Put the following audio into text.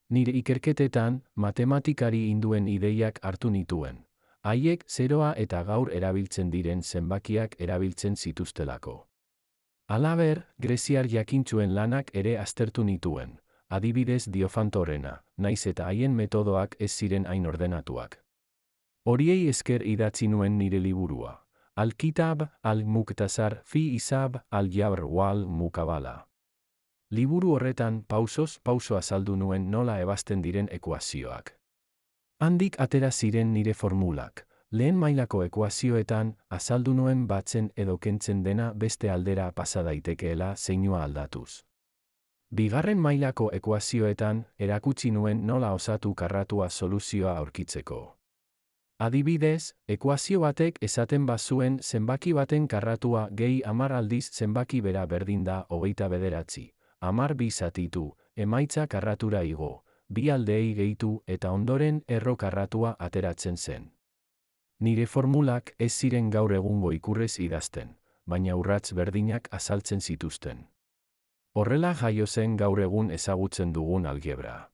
Nire ikerketetan, matematikari induen ideiak hartu nituen. Haiek zeroa eta gaur erabiltzen diren zenbakiak erabiltzen zituztelako. Halaber, greziar jakintsuen lanak ere aztertu nituen, adibidez Diofantorena, naiz eta haien metodoak ez ziren hain ordenatuak. Horiei esker idatzi nuen nire liburua. Al-Kitab, al-Muktasar, fi Hisab, al-Jabr wal Mukabala. Liburu horretan pausoz pauso azaldu nuen nola ebazten diren ekuazioak. Handik atera ziren nire formulak. Lehen mailako ekuazioetan, azaldu nuen batzen edo kentzen dena beste aldera pasa daitekeela zeinua aldatuz. Bigarren mailako ekuazioetan, erakutsi nuen nola osatu karratua soluzioa aurkitzeko. Adibidez, ekuazio batek esaten bazuen zenbaki baten karratua gehi 10 aldiz zenbaki bera berdin da 29, 10 bi zatitu, emaitza karratura igo, bi aldeei gehitu eta ondoren erro karratua ateratzen zen. Nire formulak ez ziren gaur egungo ikurrez idazten, baina urrats berdinak azaltzen zituzten. Horrela jaio zen gaur egun ezagutzen dugun algebra.